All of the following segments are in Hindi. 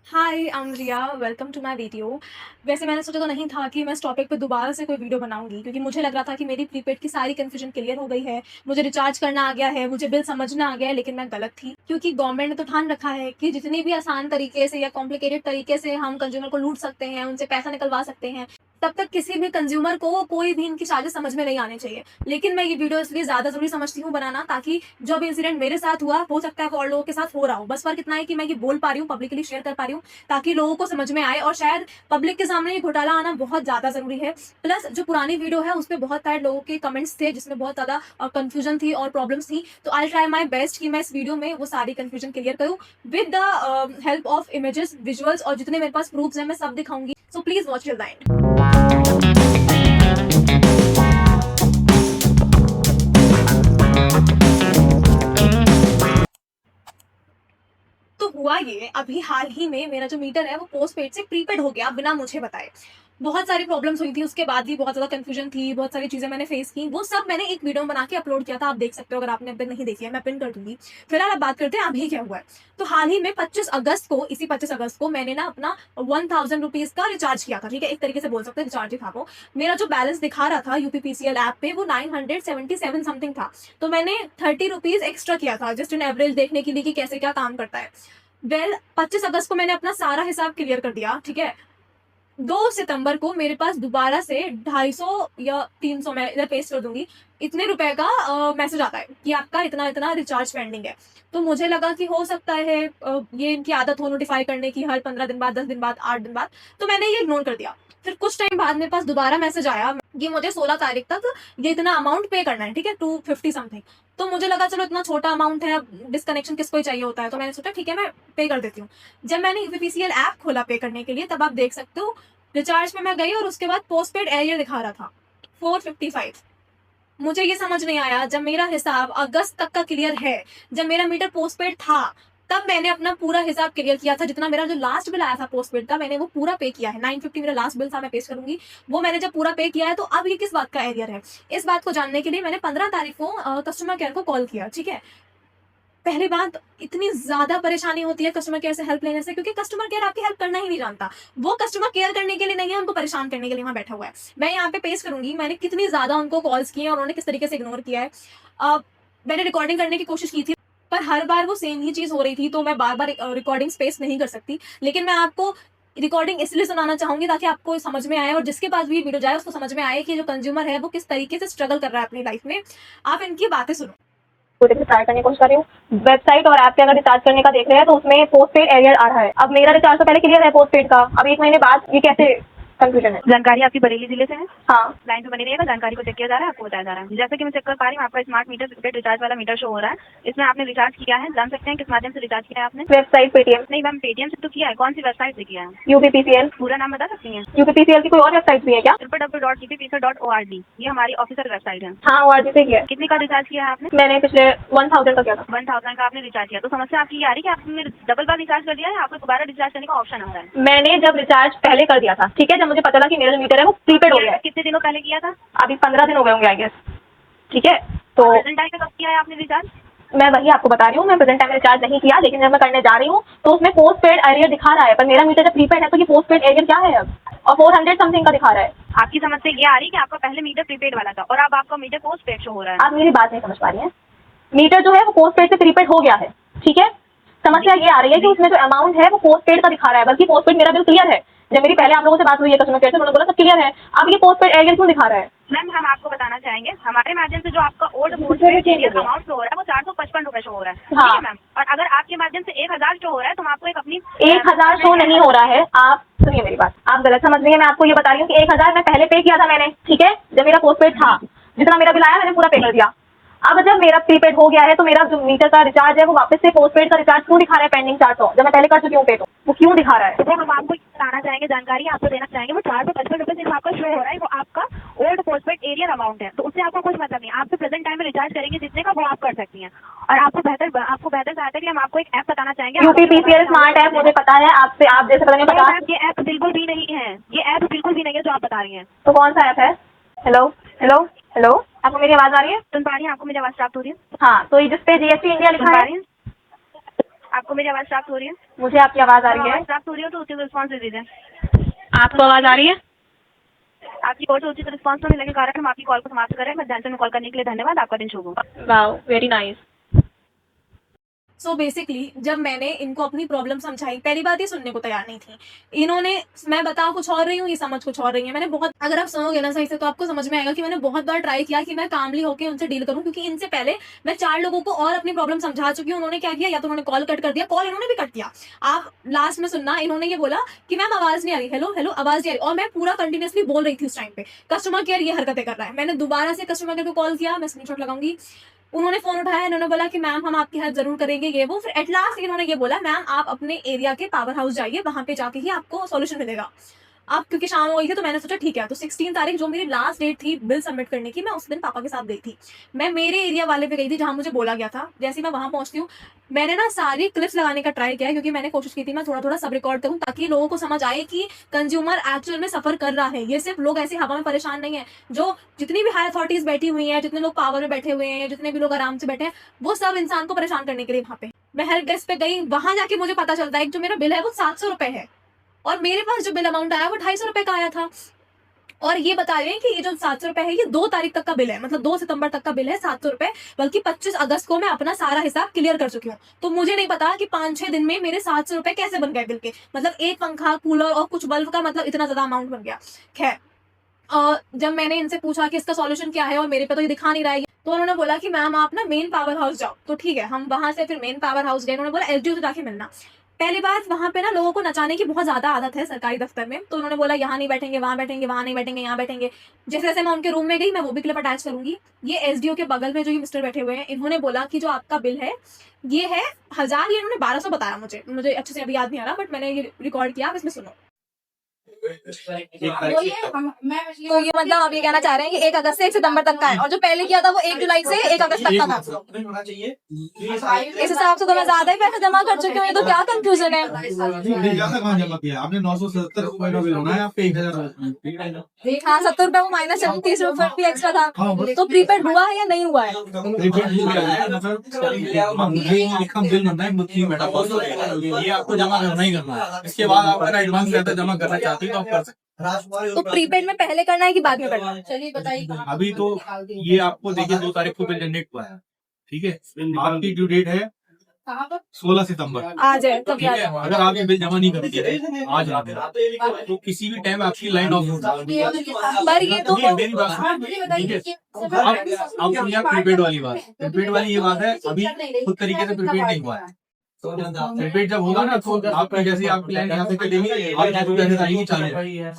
Hi, I am Riya, welcome to my video. वैसे मैंने सोचा तो नहीं था कि मैं इस टॉपिक पे दोबारा से कोई वीडियो बनाऊंगी, क्योंकि मुझे लग रहा था कि मेरी प्रीपेड की सारी कन्फ्यूजन क्लियर हो गई है। मुझे रिचार्ज करना आ गया है, मुझे बिल समझना आ गया है, लेकिन मैं गलत थी। क्योंकि गवर्नमेंट ने तो ठान रखा है कि जितनी भी आसान तरीके से या कॉम्प्लिकेटेड तरीके से हम कंज्यूमर को लूट सकते हैं, उनसे पैसा निकलवा सकते हैं, तब तक किसी भी कंज्यूमर को कोई भी इनकी चार्जेस समझ में नहीं आने चाहिए। लेकिन मैं ये वीडियो इसलिए ज़्यादा ज़रूरी समझती हूँ बनाना, ताकि जो भी इंसिडेंट मेरे साथ हुआ, हो सकता है वो और लोगों के साथ हो रहा हो। बस फर्क इतना है कि मैं ये बोल पा रही हूँ, पब्लिकली शेयर कर पा रही हूँ, ताकि लोगों को समझ में आए। और शायद पब्लिक के सामने ये घोटाला आना बहुत ज़्यादा ज़रूरी है। प्लस जो पुरानी वीडियो है उस पर बहुत सारे लोगों के कमेंट्स थे, जिसमें बहुत ज़्यादा कंफ्यूजन थी और प्रॉब्लम्स थी। तो आई ट्राई माई बेस्ट कि मैं इस वीडियो में वो सारी कंफ्यूजन क्लियर करूँ with the help of images, visuals, और जितने मेरे पास प्रूफ्स हैं मैं सब दिखाऊंगी। So please watch till the end. तो हुआ ये, अभी हाल ही में मेरा जो मीटर है वो पोस्ट पेड से प्रीपेड हो गया बिना मुझे बताए। बहुत सारी प्रॉब्लम्स हुई थी, उसके बाद भी बहुत ज़्यादा कंफ्यूजन थी, बहुत सारी चीज़ें मैंने फेस की। वो सब मैंने एक वीडियो बना के अपलोड किया था, आप देख सकते हो अगर आपने अब तक नहीं देखी है, मैं पिन कर दूंगी। फिलहाल अब बात करते हैं अभी क्या हुआ है। तो हाल ही में 25 अगस्त को, इसी 25 अगस्त को मैंने ना अपना 1000 रुपीज़ का रिचार्ज किया था। ठीक है, एक तरीके से बोल सकते हैं रिचार्ज ही था वो। मेरा जो बैलेंस दिखा रहा था यूपीपीसीएल ऐप पे वो 977 समथिंग था। तो मैंने 30 रुपीज़ एक्स्ट्रा किया था, जस्ट इन एवरेज देखने के लिए कि कैसे क्या काम करता है। 25 अगस्त को मैंने अपना सारा हिसाब क्लियर कर दिया। ठीक है, 2 सितंबर को मेरे पास दोबारा से 250 या 300, मैं इधर पेस्ट कर दूंगी, इतने रुपए का मैसेज आता है कि आपका इतना इतना रिचार्ज पेंडिंग है। तो मुझे लगा कि हो सकता है ये इनकी आदत हो नोटिफाई करने की, हर 15 दिन बाद, 10 दिन बाद, 8 दिन बाद। तो मैंने ये इग्नोर कर दिया। फिर कुछ टाइम बाद मेरे पास दोबारा मैसेज आया कि मुझे 16 तारीख तक ये इतना अमाउंट पे करना है। ठीक है, 250 समथिंग। तो मुझे लगा चलो इतना छोटा अमाउंट है, डिस्कनेक्शन किसको ही चाहिए होता है, तो मैंने सोचा ठीक है मैं पे कर देती हूँ। जब मैंने यूपीपीसीएल ऐप खोला पे करने के लिए, तब आप देख सकते हो रिचार्ज में मैं गई और उसके बाद पोस्ट पेड एरियर दिखा रहा था 455। मुझे ये समझ नहीं आया, जब मेरा हिसाब अगस्त तक का क्लियर है, जब मेरा मीटर पोस्ट पेड था, तब मैंने अपना पूरा हिसाब क्लियर किया था। जितना मेरा जो लास्ट बिल आया था पोस्ट पेड का, मैंने वो पूरा पे किया है। 950 मेरा लास्ट बिल था, मैं पेश करूंगी। वो मैंने जब पूरा पे किया है, तो अब ये किस बात का एरियर है, इस बात को जानने के लिए मैंने 15 तारीख को कस्टमर केयर को कॉल किया। ठीक है, पहली बात, इतनी ज़्यादा परेशानी होती है कस्टमर केयर से हेल्प लेने से, क्योंकि कस्टमर केयर आपकी हेल्प करना ही नहीं जानता। वो कस्टमर केयर करने के लिए नहीं है, उनको परेशान करने के लिए वहाँ बैठा हुआ है। मैं यहाँ पे पेश करूंगी मैंने कितनी ज़्यादा उनको कॉल्स किए और उन्होंने किस तरीके से इग्नोर किया है। मैंने रिकॉर्डिंग करने की कोशिश की थी, पर हर बार वो सेम ही चीज़ हो रही थी, तो मैं बार बार रिकॉर्डिंग स्पेस नहीं कर सकती। लेकिन मैं आपको रिकॉर्डिंग इसलिए सुनाना चाहूंगी ताकि आपको समझ में आए, और जिसके पास भी वीडियो जाए उसको समझ में आए कि जो कंज्यूमर है वो किस तरीके से स्ट्रगल कर रहा है अपनी लाइफ में। आप इनकी बातें सुनो। छोटे से ट्राई करने की कोशिश कर रही हूँ। वेबसाइट और ऐप पे अगर रिचार्ज करने का देख रहे हैं तो उसमें पोस्ट पेड एरियर आ रहा है। अब मेरा रिचार्ज तो पहले क्लियर है पोस्ट पेड का, अब 1 महीने बाद ये कैसे कंफ्यूजन है। जानकारी आपकी बरेली जिले से है। हाँ, लाइन पे बनी रहिएगा, जानकारी को चेक किया जा रहा है, आपको बताया जा रहा है। जैसे कि मैं चेक कर पा रही हूँ, आपका स्मार्ट मीटर प्रीपेड रिचार्ज वाला मीटर शो हो रहा है। इसमें आपने रिचार्ज किया है, जान सकते हैं किस माध्यम से रिचार्ज किया है आपने? वेबसाइट पेटीएम, नहीं मैम, पेटीएम से तो किया है, कौन सी वेबसाइट से किया है? यूपीपीसीएल। पूरा नाम बता सकती हैं? यूपीपीसीएल की कोई और वेबसाइट भी है क्या? www.pppisa.org, ये हमारी ऑफिशियल वेबसाइट है। हाँ, और से किया है। कितने का रिचार्ज किया है आपने? मैंने पिछले 1000 का किया था। 1000 का आपने रिचार्ज किया, तो समस्या आपकी ये आ रही है कि आपने डबल बार रिचार्ज कर दिया है, आपको दोबारा रिचार्ज करने का ऑप्शन आ रहा है। मैंने जब रिचार्ज पहले कर दिया था, ठीक है, जब मुझे पता लगा कि मेरा जो मीटर है वो प्रीपेड हो गया है, कितने दिनों पहले किया था? अभी 15 दिन हो गए होंगे आई गेस। ठीक है, तो प्रेजेंट टाइम में कब किया है आपने रिचार्ज? मैं वही आपको बता रही हूँ, मैं प्रेजेंट टाइम में रिचार्ज नहीं किया, लेकिन जब मैं करने जा रही हूँ तो उसमें पोस्ट पेड एरियर दिखा रहा है, पर मेरा मीटर जब प्रीपेड है तो ये पोस्ट पेड एरियर क्या है अब, और 400 समथिंग का दिखा रहा है। आपकी समस्या ये आ रही है कि आपका पहले मीटर प्रीपेड वाला था और अब आपका मीटर पोस्ट पेड शो हो रहा है। आप मेरी बात नहीं समझ पा रही हैं। मीटर जो है वो पोस्ट पेड से प्रीपेड हो गया है। ठीक है, समस्या ये आ रही है कि उसमें जो अमाउंट है वो पोस्ट पेड का दिखा रहा है, बल्कि पोस्ट पेड मेरा बिल क्लियर है। जब मेरी पहले आप लोगों से बात हुई है कस्टमर केयर से, उन्होंने बोला सब क्लियर है, अब ये पोस्ट पेड एरियर क्यों दिखा रहा है? मैम, हम आपको बताना चाहेंगे, हमारे माध्यम से जो आपका old post paid arrear amount show हो रहा है वो 455 रुपए शो हो रहा है। हाँ। ठीक है मैम, और अगर आपके माध्यम से 1000 शो हो रहा है तो हम आपको एक अपनी 1000 शो नहीं हो रहा है, आप सुनिए मेरी बात, आप गलत समझ रही हैं। मैं आपको ये बता रही हूँ कि 1000 मैं पहले पे किया था मैंने, ठीक है, जब मेरा पोस्ट पेड था, जितना मेरा बिल आया मैंने पूरा पे कर दिया। अब जब मेरा प्रीपेड हो गया है तो मेरा जो मीटर का रिचार्ज है वो वापस से पोस्ट पेड का रिचार्ज क्यों दिखा रहा है पेंडिंग 400, जब मैं पहले कर चुकी हूँ पे, तो वो क्यों दिखा रहा है? तो हम आपको बताना चाहेंगे, जानकारी आपको देना चाहेंगे, वो 455 रुपए सिर्फ आपका शो हो रहा है, वो आपका old post paid arrear amount है, तो उससे आपको कुछ मतलब नहीं। आप तो प्रेजेंट टाइम में रिचार्ज करेंगे जितने का वो आप कर सकती हैं। और आपको बेहतर सहायता के लिए हम आपको एक ऐप बताना चाहेंगे। यूपीपीसीएल स्मार्ट ऐप मुझे पता है, आपसे आप जैसे पता नहीं पता। ये ऐप बिल्कुल भी नहीं है, ये ऐप बिल्कुल भी नहीं है जो आप बता रही हैं। तो कौन सा ऐप है? हेलो हेलो हेलो, आपको मेरी आवाज आ रही है? सुन पा रही हैं? आपको मेरी आवाज प्राप्त हो रही है? हाँ, तो ये जिसपे जीएसटी इंडिया लिखा है, आपको मेरी आवाज प्राप्त हो रही है? मुझे आपकी आवाज आ रही है। आवाज प्राप्त हो रही हो तो उसी को रिस्पॉन्स दे दीजिए। आपको आवाज आ रही है? आपकी कॉल से उचित रिस्पॉन्स न मिलने के कारण हम आपकी कॉल को समाप्त करें। मैं ध्यान से कॉल करने के लिए धन्यवाद। आपका दिन शुभ हो। Wow, very nice. So basically जब मैंने इनको अपनी प्रॉब्लम समझाई, पहली बात ये सुनने को तैयार नहीं थी। इन्होंने, मैं बता कुछ और रही हूँ, ये समझ कुछ और रही है। मैंने बहुत, अगर आप सुनोगे ना सही से तो आपको समझ में आएगा कि मैंने बहुत बार ट्राई किया कि मैं कामली होकर उनसे डील करूँ, क्योंकि इनसे पहले मैं 4 लोगों को और अपनी प्रॉब्लम समझा चुकी हूँ। उन्होंने क्या किया, या तो उन्होंने कॉल कट कर दिया, कॉल इन्होंने भी कट किया। आप लास्ट में सुनना, इन्होंने ये बोला कि मैम आवाज नहीं आ रही, हेलो हेलो आवाज नहीं आ रही, और मैं पूरा कंटिन्यूसली बोल रही थी उस टाइम पे। कस्टमर केयर ये हरकतें कर रहा है। मैंने दोबारा से कस्टमर केयर को कॉल किया, मैं स्क्रीनशॉट लगाऊंगी। उन्होंने फोन उठाया, इन्होंने बोला कि मैम हम आपकी हेल्प जरूर करेंगे, ये वो। फिर एट लास्ट इन्होंने ये बोला, मैम आप अपने एरिया के पावर हाउस जाइए, वहां पे जाके ही आपको सॉल्यूशन मिलेगा। अब क्योंकि शाम हो गई थी तो मैंने सोचा ठीक है, तो 16 तारीख जो मेरी लास्ट डेट थी बिल सबमिट करने की, मैं उस दिन पापा के साथ गई थी। मैं मेरे एरिया वाले पे गई थी जहां मुझे बोला गया था। जैसे ही मैं वहां पहुंचती हूँ, मैंने ना सारी क्लिप्स लगाने का ट्राई किया, क्योंकि मैंने कोशिश की थी मैं थोड़ा थोड़ा सब रिकॉर्ड करूँ, ताकि लोगों को समझ आए कि कंज्यूमर एक्चुअल में सफर कर रहा है। ये सिर्फ लोग ऐसी हवा में परेशान नहीं है। जो जितनी भी हाई अथॉरिटीज बैठी हुई हैं, जितने लोग पावर में बैठे हुए हैं, जितने भी लोग आराम से बैठे हैं, वो सब इंसान को परेशान करने के लिए वहां पे। मैं हेल्प डेस्क पे गई, वहां जाके मुझे पता चलता है कि जो मेरा बिल है वो 700 रुपए है, और मेरे पास जो बिल अमाउंट आया वो 250 रुपए का आया था। और ये बता रहे हैं कि ये जो 700 रुपए है ये 2 तारीख तक का बिल है, मतलब 2 सितंबर तक का बिल है 700 रुपए। बल्कि 25 अगस्त को मैं अपना सारा हिसाब क्लियर कर चुकी हूँ। तो मुझे नहीं पता कि 5-6 दिन में मेरे 700 रुपए कैसे बन गए बिल के। मतलब एक पंखा, कूलर और कुछ बल्ब का, मतलब इतना ज्यादा अमाउंट बन गया। खैर, जब मैंने इनसे पूछा कि इसका सॉल्यूशन क्या है और मेरे पे तो ये दिखा नहीं रहा है, तो उन्होंने बोला कि मैम आप ना मेन पावर हाउस जाओ। तो ठीक है, हम वहां से फिर मेन पावर हाउस गए। उन्होंने बोला एसडीओ से जाके मिलना। पहली बात, वहां पे ना लोगों को नचाने की बहुत ज्यादा आदत है सरकारी दफ्तर में। तो उन्होंने बोला यहाँ नहीं बैठेंगे, वहां बैठेंगे, वहां नहीं बैठेंगे, यहाँ बैठेंगे। जैसे जैसे मैं उनके रूम में गई, मैं वो भी क्लिप अटैच करूंगी। ये एसडीओ के बगल में जो ये मिस्टर बैठे हुए हैं, इन्होंने बोला कि जो आपका बिल है ये है 1000, ये इन्होंने 1200 बताया। मुझे अच्छे से अभी याद नहीं आ रहा, बट मैंने ये रिकॉर्ड किया, आप इसमें सुनो। तो ये मतलब आप ये कहना चाह रहे हैं कि 1 अगस्त से 1 सितंबर तक का है, और जो पहले किया था वो 1 जुलाई से 1 अगस्त तक का था। इस हिसाब से तो मैं ज्यादा ही पैसे जमा कर चुकी हूँ। ये तो क्या कंफ्यूजन है। जमा किया आपने 977 रुपए का बिल होना है आपके 1000। हाँ, 70 रुपए वो माइनस 30 रुपए भी एक्स्ट्रा था। तो प्रीपेड हुआ है या नहीं हुआ है? बिल बनना है, ये आपको जमा करना ही करना है। इसके बाद आप अगर एडवांस ज्यादा जमा करना चाहते हैं तो आप कर सकते तो प्रीपेड में पहले करना है कि बाद में करना है? चलिए बताइए। हैं। अभी तो ये आपको देखिए 2 तारीख को बिल जनरेट हुआ है, ठीक है। आपकी ड्यू डेट है 16 सितंबर। आज है तो ठीक है, अगर आप ये बिल जमा नहीं करते आज रात में, तो किसी भी टाइम आपकी लाइन ऑफ हो जाएगी। पर ये तो मेरी बात सुनिए, ठीक है। अब सुनिए प्रीपेड वाली बात। प्रीपेड वाली ये बात है, अभी खुद तरीके से प्रीपेड नहीं हुआ है। प्रीपेड जब होगा ना तो आपकी जैसे आपकी लाइन यहाँ से कटेगी, आपकी पैसे आएंगी चालू,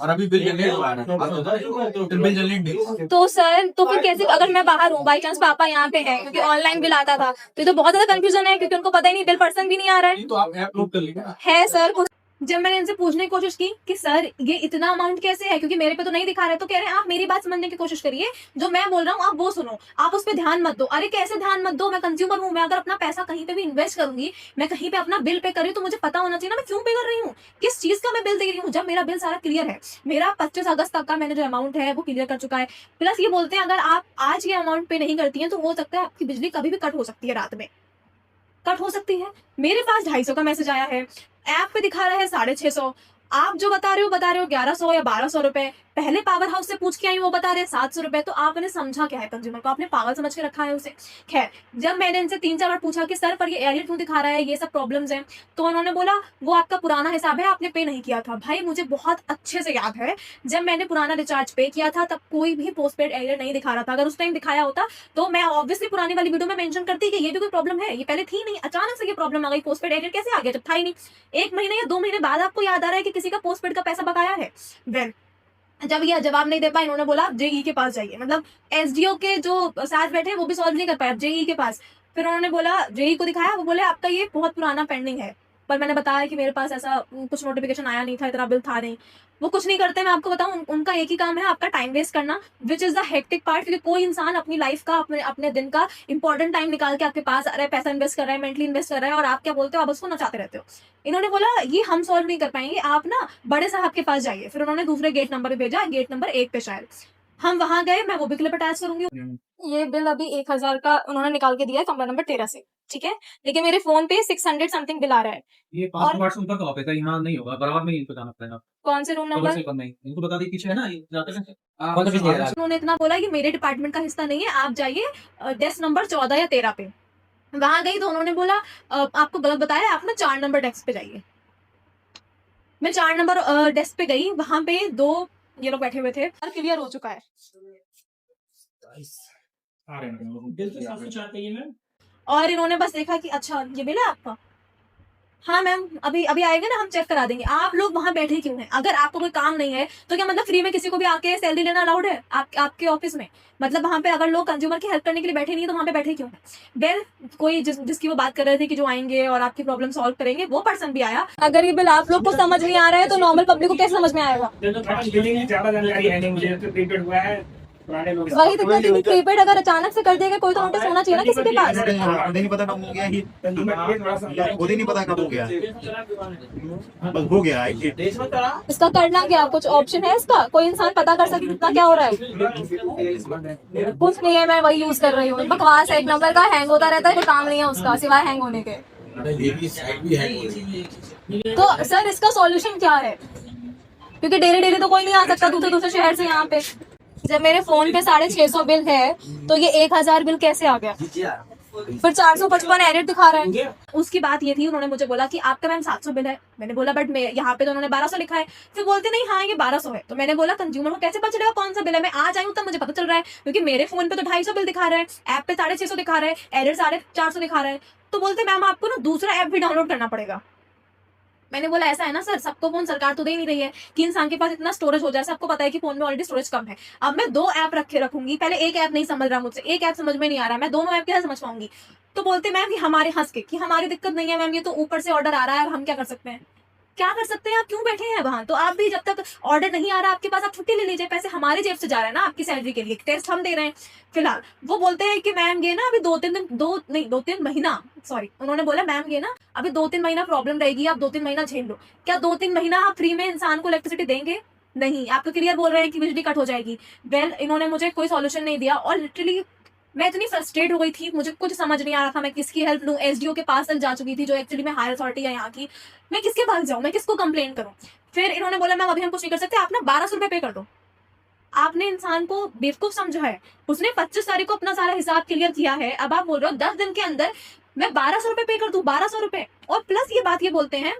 और अभी बिल जनरेट हुआ है तो बिल जनरेट नहीं। तो सर, तो फिर कैसे, अगर मैं बाहर हूँ, बाई चांस पापा यहाँ पे हैं, क्योंकि ऑनलाइन बिल आता था, तो ये तो बहुत ज्यादा कंफ्यूजन है, क्योंकि उनको पता ही नहीं, बिल पर्सन भी नहीं आ रहा है। तो आप ऐप लोड कर लीजिए ना। है सर। जब मैंने इनसे पूछने की कोशिश की कि सर ये इतना अमाउंट कैसे है, क्योंकि मेरे पे तो नहीं दिखा रहा है, तो कह रहे हैं आप मेरी बात समझने की कोशिश करिए, जो मैं बोल रहा हूँ आप वो सुनो, आप उस पर ध्यान मत दो। अरे कैसे ध्यान मत दो, मैं कंज्यूमर हूँ। मैं अगर अपना पैसा कहीं पे भी इन्वेस्ट करूंगी, मैं कहीं पे अपना बिल पे कर रही हूँ, तो मुझे पता होना चाहिए ना मैं क्यों पे कर रही हूँ, किस चीज का मैं बिल दे रही हूँ। जब मेरा बिल सारा क्लियर है, मेरा 25 अगस्त तक का मैंने जो अमाउंट है वो क्लियर कर चुका है। प्लस ये बोलते हैं अगर आप आज ये अमाउंट पे नहीं करती हैं तो हो सकता है आपकी बिजली कभी भी कट हो सकती है, रात में कट हो सकती है। मेरे पास 250 का मैसेज आया है, ऐप पे दिखा रहा है 650। आप जो बता रहे हो 1100 या 1200 रुपए। पहले पावर हाउस से पूछ के आई, वो बता रहे हैं 700 रुपए। तो आपने समझा क्या है कंज्यूमर को, आपने पागल समझ के रखा है उसे। खैर, जब मैंने इनसे 3-4 बार पूछा कि सर पर ये एरियर क्यों दिखा रहा है, ये सब प्रॉब्लम्स हैं, तो उन्होंने बोला वो आपका पुराना हिसाब है, आपने पे नहीं किया था। भाई मुझे बहुत अच्छे से याद है, जब मैंने पुराना रिचार्ज पे किया था तब कोई भी पोस्टपेड एरियर नहीं दिखा रहा था। अगर उस टाइम दिखाया होता तो मैं ऑब्वियसली पुरानी वाली वीडियो में मेंशन करती कि ये भी कोई प्रॉब्लम है, ये पहले थी नहीं, अचानक से ये प्रॉब्लम आ गई। पोस्टपेड एरियर कैसे आ गया जब था ही नहीं? 1 महीने या 2 महीने बाद आपको याद आ रहा है कि किसी का पोस्टपेड का पैसा बकाया है। वेल, जब ये जवाब नहीं दे पाए, इन्होंने बोला जेई के पास जाइए। मतलब एसडीओ के जो साथ बैठे वो भी सॉल्व नहीं कर पाए, जेई के पास। फिर उन्होंने बोला, जेई को दिखाया, वो बोले आपका ये बहुत पुराना पेंडिंग है। पर मैंने बताया कि मेरे पास ऐसा कुछ नोटिफिकेशन आया नहीं था, इतना बिल था नहीं। वो कुछ नहीं करते, मैं आपको बताऊं, उनका एक ही काम है आपका टाइम वेस्ट करना, which is the hectic part. क्योंकि कोई इंसान अपनी लाइफ का, अपने दिन का इंपॉर्टेंट टाइम निकाल के आपके पास आ रहा है, पैसा इन्वेस्ट कर रहा है, मेंटली इन्वेस्ट कर रहा है, और आप क्या बोलते हो, आप उसको नचाते रहते हो। इन्होंने बोला ये हम सॉल्व नहीं कर पाएंगे, आप ना बड़े साहब के पास जाइए। फिर उन्होंने दूसरे गेट नंबर पे भेजा, गेट नंबर 1 पे शायद। हम वहां गए, मैं वो भी क्लिप अटैच करूंगी। ये बिल अभी 1000 का उन्होंने निकाल के दिया है कमरा नंबर 13 से, ठीक है, लेकिन मेरे फोन पे 600 समथिंग बिल आ रहा है। ये 500 ऊपर का ऑफिस है, यहाँ नहीं होगा, बराबर में इनको जाना पड़ेगा। कौन से रूम कवर नंबर? से करना ही, इनको बता दी पीछे है ना, ये जाते हैं। उन्होंने इतना बोला कि मेरे डिपार्टमेंट का हिस्सा नहीं है, आप जाइए डेस्क नंबर 14 या 13 पे। वहां गई तो उन्होंने बोला आपको गलत बताया, आप ना 4 नंबर डेस्क पे जाइए। मैं 4 नंबर डेस्क पे गई, वहां पे 2 ये लोग बैठे हुए थे और क्लियर हो चुका है। और इन्होंने बस देखा कि अच्छा ये बिल है आपका, हाँ मैम अभी अभी आएगा ना, हम चेक करा देंगे। आप लोग वहां बैठे क्यों हैं? अगर आपको कोई काम नहीं है तो क्या मतलब फ्री में किसी को भी आके सैलरी लेना अलाउड है आपके ऑफिस में? मतलब वहां पे अगर लोग कंज्यूमर की हेल्प करने के लिए बैठे नहीं है तो वहां पे बैठे क्यों हैं? वेल कोई जिसकी वो बात कर रहे थे कि जो आएंगे और आपकी प्रॉब्लम सॉल्व करेंगे, वो पर्सन भी आया। अगर ये बिल आप लोग को समझ नहीं आ रहा है तो नॉर्मल पब्लिक को कैसे समझ में आएगा? वही दिक्कत है कि प्रीपेड अगर अचानक से कर देगा कोई तो नोटिस होना चाहिए ना किसी के पास। खुद ही नहीं पता कब हो गया, खुद ही नहीं पता कब हो गया, बस हो गया है। इसका करना क्या, कुछ ऑप्शन है इसका? कोई इंसान पता कर सके कितना क्या हो रहा है? कुछ नहीं है, मैं वही यूज कर रही हूँ। बकवास है, एक नंबर का हैंग होता रहता है, कोई काम नहीं है उसका सिवाय हैंग होने के। तो सर इसका सॉल्यूशन क्या है? क्योंकि डेली डेली तो कोई नहीं आ सकता दूसरे शहर से यहाँ पे। जब मेरे फोन पे 650 बिल है तो ये 1000 बिल कैसे आ गया? फिर 455 एडिट दिखा रहा है। उसकी बात ये थी, उन्होंने मुझे बोला कि आपका मैम 700 बिल है। मैंने बोला बट यहाँ पे तो उन्होंने 1200 लिखा है। फिर बोलते नहीं हाँ ये 1200 है। तो मैंने बोला कंज्यूमर को कैसे पता चलेगा कौन सा बिल है? मैं आज आई हूँ तब मुझे पता चल रहा है, क्योंकि मेरे फोन पे तो 250 बिल दिखा रहा है, ऐप पे 650 दिखा रहा है, एडिट 450 दिखा रहा है। तो बोलते मैम आपको ना दूसरा ऐप भी डाउनलोड करना पड़ेगा। मैंने बोला ऐसा है ना सर, सबको फोन सरकार तो दे नहीं रही है कि इंसान के पास इतना स्टोरेज हो जाए। सबको पता है कि फोन में ऑलरेडी स्टोरेज कम है। अब मैं 2 ऐप रखूंगी, पहले एक ऐप नहीं समझ रहा मुझसे, एक ऐप समझ में नहीं आ रहा, मैं दोनों ऐप कैसे समझ पाऊंगी? तो बोलते मैम कि हमारे हंस के कि हमारी दिक्कत नहीं है मैम, ये तो ऊपर से ऑर्डर आ रहा है, हम क्या कर सकते हैं? क्या कर सकते हैं? आप क्यों बैठे हैं वहां? तो आप भी जब तक ऑर्डर नहीं आ रहा आपके पास, आप छुट्टी ले लीजिए। पैसे हमारे जेब से जा रहे हैं ना आपकी सैलरी के लिए, टेस्ट हम दे रहे हैं फिलहाल। वो बोलते हैं कि मैम ये ना अभी 2-3 महीना, सॉरी उन्होंने बोला मैम ये ना अभी 2-3 महीना प्रॉब्लम रहेगी, आप 2-3 महीना झेल लो। क्या 2-3 महीना आप फ्री में इंसान को इलेक्ट्रिसिटी देंगे? नहीं। आप तो क्लियर बोल रहे हैं कि बिजली कट हो जाएगी। वेल इन्होंने मुझे कोई सॉल्यूशन नहीं दिया और लिटरली मैं इतनी फ्रस्ट्रेट हो गई थी, मुझे कुछ समझ नहीं आ रहा था मैं किसकी हेल्प लूं। एसडीओ के पास तक जा चुकी थी जो एक्चुअली में हायर अथॉरिटी है यहाँ की। मैं किसके पास जाऊं, मैं किसको कंप्लेन करूं? फिर इन्होंने बोला मैम अभी हम कुछ नहीं कर सकते, आप ना 1200 रुपए पे कर दो। आपने इंसान को बेवकूफ समझा है। उसने 25 तारीख को अपना सारा हिसाब क्लियर किया है। अब आप बोल रहे हो 10 दिन के अंदर मैं 1200 रुपए पे कर दूं, 1200 रुपए। और प्लस ये बात ये बोलते हैं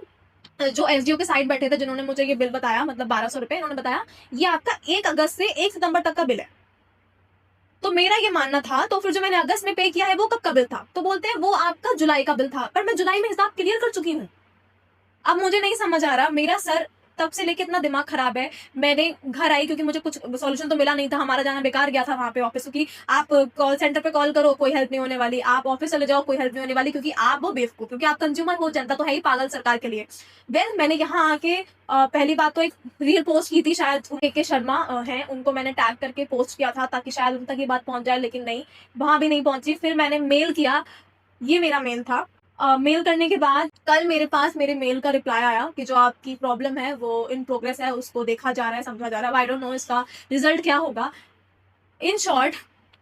जो एसडीओ के साइड बैठे थे जिन्होंने मुझे ये बिल बताया, मतलब 1200 रुपए, इन्होंने बताया ये आपका 1 अगस्त से 1 सितंबर तक का बिल है। तो मेरा ये मानना था, तो फिर जो मैंने अगस्त में पे किया है वो कब का बिल था? तो बोलते हैं वो आपका जुलाई का बिल था, पर मैं जुलाई में हिसाब क्लियर कर चुकी हूँ। अब मुझे नहीं समझ आ रहा, मेरा सर तब से लेके इतना दिमाग खराब है। मैंने घर आई क्योंकि मुझे कुछ सॉल्यूशन तो मिला नहीं था, हमारा जाना बेकार गया था वहां पे ऑफिस, क्योंकि आप कॉल सेंटर पे कॉल करो कोई हेल्प नहीं होने वाली, आप ऑफिस चले जाओ कोई हेल्प नहीं होने वाली, क्योंकि आप वो बेवकूफ, क्योंकि आप कंज्यूमर हो, जनता तो है ही पागल सरकार के लिए। वेल मैंने यहाँ आके पहली बात तो एक रील पोस्ट की थी, शायद के शर्मा हैं, उनको मैंने टैग करके पोस्ट किया था ताकि शायद उन तक ये बात पहुंच जाए, लेकिन नहीं, वहां भी नहीं पहुंची। फिर मैंने मेल किया, ये मेरा मेल था। मेल करने के बाद कल मेरे पास मेरे मेल का रिप्लाई आया कि जो आपकी प्रॉब्लम है वो इन प्रोग्रेस है, उसको देखा जा रहा है, समझा जा रहा है। आई डोंट नो इसका रिजल्ट क्या होगा। इन शॉर्ट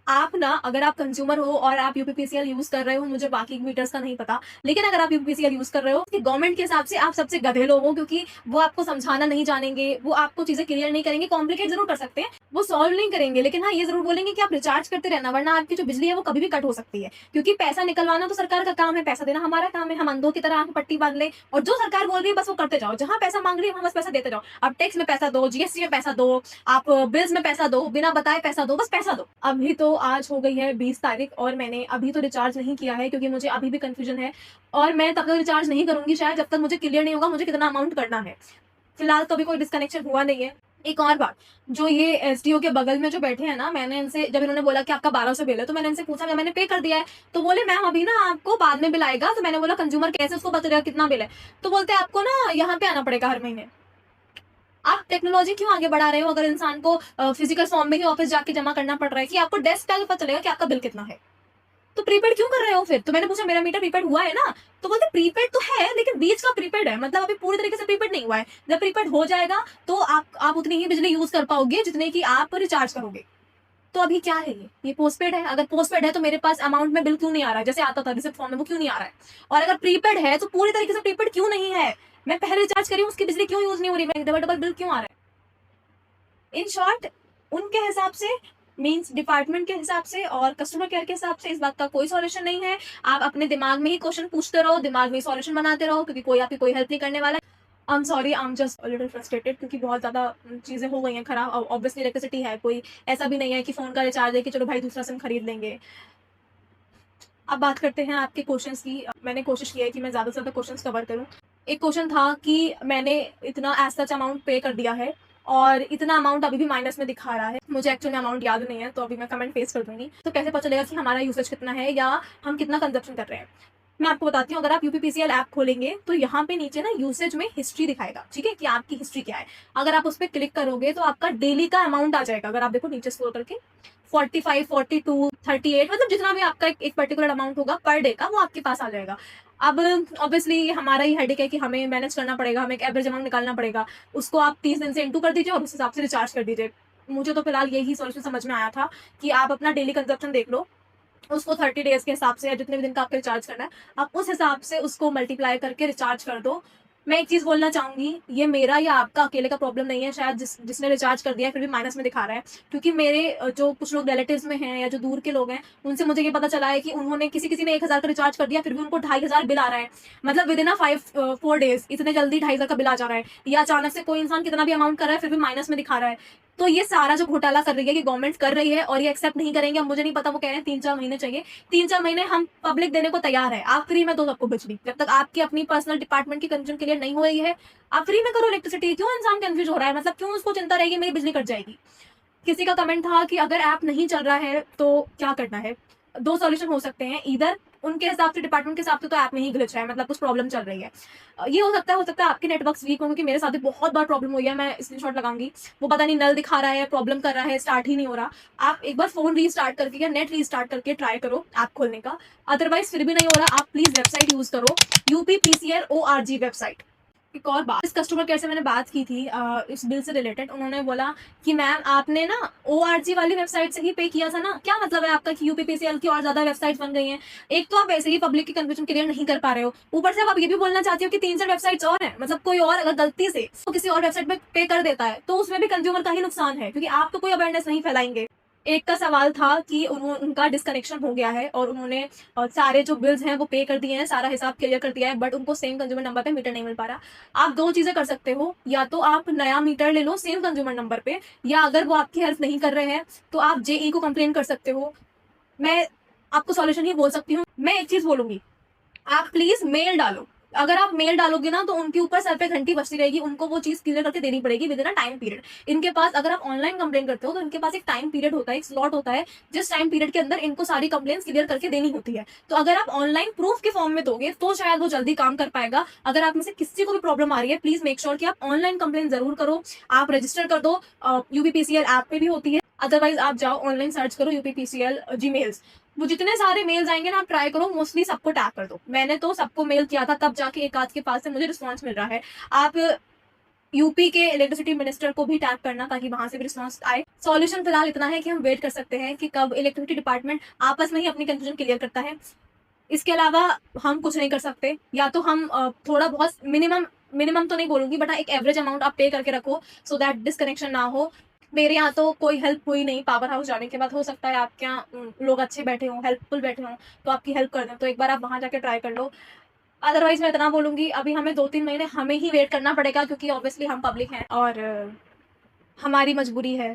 आप ना अगर आप कंज्यूमर हो और आप यूपीपीसीएल यूज कर रहे हो, मुझे बाकी मीटर्स का नहीं पता, लेकिन अगर आप यूपीपीसीएल यूज कर रहे हो कि गवर्नमेंट के हिसाब से आप सबसे गधे लोग हो, क्योंकि वो आपको समझाना नहीं जानेंगे, वो आपको चीजें क्लियर नहीं करेंगे, कॉम्प्लिकेट जरूर कर सकते हैं, वो सॉल्व नहीं करेंगे, लेकिन हाँ ये जरूर बोलेंगे कि आप रिचार्ज करते रहना, वरना आपकी जो बिजली है वो कभी भी कट हो सकती है। क्योंकि पैसा निकलवाना तो सरकार का काम है, पैसा देना हमारा काम है। हम अंधों की तरह आंख पट्टी बांध ले और जो सरकार बोल रही है बस वो करते जाओ, जहां पैसा मांग रही है वहां बस पैसा देते जाओ। आप टैक्स में पैसा दो, जीएसटी में पैसा दो, आप बिल्स में पैसा दो, बिना बताए पैसा दो, बस पैसा दो। अभी तो आज हो गई है 20 तारीख और मैंने अभी तो रिचार्ज नहीं किया है, क्योंकि मुझे अभी भी कंफ्यूजन है और मैं तब तक रिचार्ज नहीं करूंगी शायद जब तक मुझे क्लियर नहीं होगा मुझे कितना अमाउंट करना है। फिलहाल तो अभी कोई डिस्कनेक्शन हुआ नहीं है। एक और बात, जो ये एसडीओ के बगल में जो बैठे हैं ना, मैंने इनसे जब इन्होंने बोला कि आपका 1200 बिल है तो मैंने इनसे पूछा, मैंने पे कर दिया है, तो बोले मैम अभी ना आपको बाद में बिल आएगा। तो मैंने बोला कंज्यूमर कैसे उसको पता चलेगा कितना बिल है? तो बोलते आपको ना यहाँ पे आना पड़ेगा हर महीने। आप टेक्नोलॉजी क्यों आगे बढ़ा रहे हो अगर इंसान को फिजिकल फॉर्म में ही ऑफिस जाके जमा करना पड़ रहा है कि आपको डेस्क पे पता चलेगा कि आपका बिल कितना है? तो प्रीपेड क्यों कर रहे हो फिर? तो मैंने पूछा मेरा मीटर प्रीपेड हुआ है ना? तो बोलते प्रीपेड तो है लेकिन बीच का प्रीपेड है, मतलब अभी पूरी तरीके से प्रीपेड नहीं हुआ है। जब प्रीपेड हो जाएगा तो आप उतनी ही बिजली यूज कर पाओगे जितने की आप रिचार्ज करोगे। तो अभी क्या है ये पोस्टपेड है। अगर पोस्टपेड है तो मेरे पास अमाउंट में बिल क्यों नहीं आ रहा है, जैसे आता था रिसिप्ट फॉर्म में, वो क्यों नहीं आ रहा है। और अगर प्रीपेड है तो पूरी तरीके से प्रीपेड क्यों नहीं है, मैं पहले रिचार्ज करी हूँ, उसकी बिजली क्यों यूज नहीं हो रही, मैं डबल डबल बिल क्यों आ रहा है। इन शॉर्ट, उनके हिसाब से मींस डिपार्टमेंट के हिसाब से और कस्टमर केयर के हिसाब से इस बात का कोई सॉल्यूशन नहीं है। आप अपने दिमाग में ही क्वेश्चन पूछते रहो, दिमाग में ही सॉल्यूशन बनाते रहो, क्योंकि कोई आपकी कोई हेल्प नहीं करने वाला है। I am sorry, I am just little frustrated, क्योंकि बहुत ज़्यादा चीज़ें हो गई हैं खराब। ऑब्वियसली इलेक्ट्रिसिटी है, कोई ऐसा भी नहीं है कि फ़ोन का रिचार्ज है कि चलो भाई दूसरा सिम खरीद लेंगे। अब बात करते हैं आपके क्वेश्चंस की। मैंने कोशिश की है कि मैं ज़्यादा से ज़्यादा क्वेश्चंस कवर करूँ। एक क्वेश्चन था कि मैंने इतना एज सच अमाउंट पे कर दिया है और इतना अमाउंट अभी भी माइनस में दिखा रहा है। मुझे एक्चुअली अमाउंट याद नहीं है, तो अभी मैं कमेंट फेस कर दूंगी। तो कैसे पता चलेगा कि हमारा यूसेज कितना है या हम कितना कंजप्शन कर रहे हैं। मैं आपको बताती हूँ, अगर आप यूपीपीसीएल ऐप खोलेंगे तो यहाँ पे नीचे ना यूसेज में हिस्ट्री दिखाएगा, ठीक है, कि आपकी हिस्ट्री क्या है। अगर आप उस पर क्लिक करोगे तो आपका डेली का अमाउंट आ जाएगा। अगर आप देखो नीचे स्क्रॉल करके 45, 42, 38, मतलब जितना भी आपका एक पर्टिकुलर अमाउंट होगा पर डे का, वो आपके पास आ जाएगा। अब ऑब्वियसली हमारा ही हेडेक है कि हमें मैनेज करना पड़ेगा, हमें एक एवरेज अमाउंट निकालना पड़ेगा। उसको आप 30 दिन से इंटू कर दीजिए और उस हिसाब से रिचार्ज कर दीजिए। मुझे तो फिलहाल यही सॉल्यूशन समझ में आया था कि आप अपना डेली कंजप्शन देख लो, उसको 30 डेज के हिसाब से या जितने भी दिन का आपको रिचार्ज करना है, आप उस हिसाब से उसको मल्टीप्लाई करके रिचार्ज कर दो। मैं एक चीज़ बोलना चाहूँगी, ये मेरा या आपका अकेले का प्रॉब्लम नहीं है, शायद जिसने रिचार्ज कर दिया है फिर भी माइनस में दिखा रहा है। क्योंकि मेरे जो कुछ लोग रिलेटिव्स में हैं या जो दूर के लोग हैं, उनसे मुझे ये पता चला है कि उन्होंने किसी ने 1000 का रिचार्ज कर दिया, फिर भी उनको 2500 बिल आ रहा है। मतलब विद इन 4 डेज इतने जल्दी 2500 का बिल आ जा रहा है। या अचानक से कोई इंसान कितना भी अमाउंट कर रहा है फिर भी माइनस में दिखा रहा है। तो ये सारा जो घोटाला कर रही है कि गवर्नमेंट कर रही है और ये एक्सेप्ट नहीं करेंगे। अब मुझे नहीं पता, वो कह रहे हैं 3-4 महीने चाहिए। 3-4 महीने हम पब्लिक देने को तैयार है। आप फ्री में दो सबको बिजली, जब तक आपकी अपनी पर्सनल डिपार्टमेंट की कंज्यूम क्लियर नहीं हो रही है, आप फ्री में करो इलेक्ट्रिसिटी। क्यों इंसान कंफ्यूज हो रहा है, मतलब क्यों उसको चिंता रहेगी मेरी बिजली कट जाएगी। किसी का कमेंट था कि अगर ऐप नहीं चल रहा है तो क्या करना है। 2 सॉल्यूशन हो सकते हैं, इधर उनके हिसाब से, डिपार्टमेंट के हिसाब से तो ऐप में ही ग्लिच है, मतलब कुछ प्रॉब्लम चल रही है। ये हो सकता है आपके नेटवर्क्स वीक हो, क्योंकि मेरे साथ भी बहुत बार प्रॉब्लम हुई है। मैं स्क्रीनशॉट लगाऊंगी, वो पता नहीं नल दिखा रहा है, प्रॉब्लम कर रहा है, स्टार्ट ही नहीं हो रहा। आप एक बार फोन रीस्टार्ट करके या नेट रीस्टार्ट करके ट्राई करो ऐप खोलने का। अदरवाइज फिर भी नहीं हो रहा, आप प्लीज वेबसाइट यूज करो, UPPCL ORG वेबसाइट। एक और बात, इस कस्टमर केयर से मैंने बात की थी इस बिल से रिलेटेड। उन्होंने बोला कि मैम आपने ना ORG वाली वेबसाइट से ही पे किया था ना, क्या मतलब है आपका कि UPPCL की और ज्यादा वेबसाइट्स बन गई हैं। एक तो आप वैसे ही पब्लिक की कंफ्यूजन क्लियर नहीं कर पा रहे हो, ऊपर से आप ये भी बोलना चाहती हो कि 3-4 वेबसाइट्स और हैं। मतलब कोई और अगर गलती से तो किसी और वेबसाइट पे पे कर देता है तो उसमें भी कंज्यूमर का ही नुकसान है, क्योंकि आप तो कोई अवेयरनेस नहीं फैलाएंगे। एक का सवाल था कि उनका डिस्कनेक्शन हो गया है और उन्होंने सारे जो बिल्स हैं वो पे कर दिए हैं, सारा हिसाब क्लियर कर दिया है, बट उनको सेम कंज्यूमर नंबर पे मीटर नहीं मिल पा रहा। आप 2 चीजें कर सकते हो, या तो आप नया मीटर ले लो सेम कंज्यूमर नंबर पे, या अगर वो आपकी हेल्प नहीं कर रहे हैं तो आप JE को कंप्लेन कर सकते हो। मैं आपको सॉल्यूशन ही बोल सकती हूँ। मैं एक चीज बोलूंगी, आप प्लीज मेल डालो। अगर आप मेल डालोगे ना तो उनके ऊपर सर पे घंटी बजती रहेगी, उनको वो चीज क्लियर करके देनी पड़ेगी with in a time period. इनके पास, अगर आप ऑनलाइन कंप्लेन करते हो तो इनके पास एक टाइम पीरियड होता है, एक स्लॉट होता है, जिस टाइम पीरियड के अंदर इनको सारी कंप्लेंट्स क्लियर करके देनी होती है। तो अगर आप ऑनलाइन प्रूफ के फॉर्म में दोगे तो शायद वो जल्दी काम कर पाएगा। अगर आप में से किसी को भी प्रॉब्लम आ रही है, प्लीज मेक श्योर कि आप ऑनलाइन कंप्लेन जरूर करो, आप रजिस्टर कर दो। UPPCL ऐप पे भी होती है, अदरवाइज आप जाओ ऑनलाइन सर्च करो UPPCL Gmails। वो जितने सारे मेल्स आएंगे ना, आप ट्राई करो मोस्टली सबको टैग कर दो। मैंने तो सबको मेल किया था, तब जाके एक आध के पास से मुझे रिस्पांस मिल रहा है। आप यूपी के इलेक्ट्रिसिटी मिनिस्टर को भी टैग करना ताकि वहां से भी रिस्पांस आए। सॉल्यूशन फिलहाल इतना है कि हम वेट कर सकते हैं कि कब इलेक्ट्रिसिटी डिपार्टमेंट आपस में ही अपनी कंफ्यूजन क्लियर करता है। इसके अलावा हम कुछ नहीं कर सकते। या तो हम थोड़ा बहुत मिनिमम तो नहीं बोलूंगी, बट एक एवरेज अमाउंट आप पे करके रखो सो दैट डिस्कनेक्शन ना हो। मेरे यहाँ तो कोई हेल्प हुई नहीं पावर हाउस जाने के बाद। हो सकता है आपके यहाँ लोग अच्छे बैठे हों, हेल्पफुल बैठे हों, तो आपकी हेल्प कर दें, तो एक बार आप वहाँ जाके ट्राई कर लो। अदरवाइज मैं इतना बोलूँगी, अभी हमें 2-3 महीने हमें ही वेट करना पड़ेगा, क्योंकि ऑब्वियसली हम पब्लिक हैं और हमारी मजबूरी है,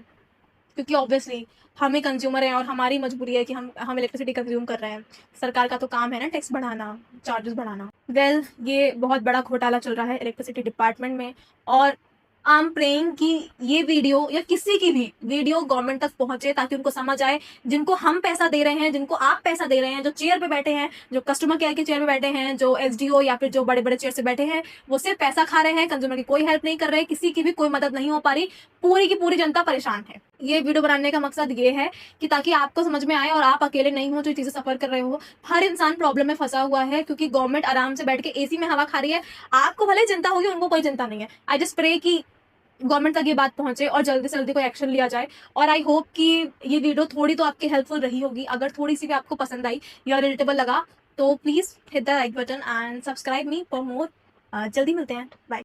क्योंकि ऑब्वियसली हम ही कंज्यूमर हैं और हमारी मजबूरी है कि हम इलेक्ट्रिसिटी कंज्यूम कर रहे हैं। सरकार का तो काम है ना टैक्स बढ़ाना, चार्जेस बढ़ाना। वेल, ये बहुत बड़ा घोटाला चल रहा है इलेक्ट्रिसिटी डिपार्टमेंट में, और आई एम प्रेइंग कि ये वीडियो या किसी की भी वीडियो गवर्नमेंट तक पहुंचे, ताकि उनको समझ आए, जिनको हम पैसा दे रहे हैं, जिनको आप पैसा दे रहे हैं, जो चेयर पे बैठे हैं, जो कस्टमर केयर के चेयर पे बैठे हैं, जो SDO या फिर जो बड़े बड़े चेयर से बैठे हैं, वो सिर्फ पैसा खा रहे हैं, कंज्यूमर की कोई हेल्प नहीं कर रहे, किसी की भी कोई मदद नहीं हो पा रही, पूरी की पूरी जनता परेशान है। ये वीडियो बनाने का मकसद ये है कि ताकि आपको समझ में आए और आप अकेले नहीं हो जो चीजें सफर कर रहे हो। हर इंसान प्रॉब्लम में फंसा हुआ है, क्योंकि गवर्नमेंट आराम से बैठ के AC में हवा खा रही है। आपको भले चिंता होगी, उनको कोई चिंता नहीं है। आई जस्ट प्रे कि गवर्नमेंट तक ये बात पहुंचे और जल्दी से जल्दी कोई एक्शन लिया जाए। और आई होप कि ये वीडियो थोड़ी तो आपकी हेल्पफुल रही होगी। अगर थोड़ी सी भी आपको पसंद आई या रिलेटेबल लगा तो please hit the like button and subscribe me for more. जल्दी मिलते हैं, बाय।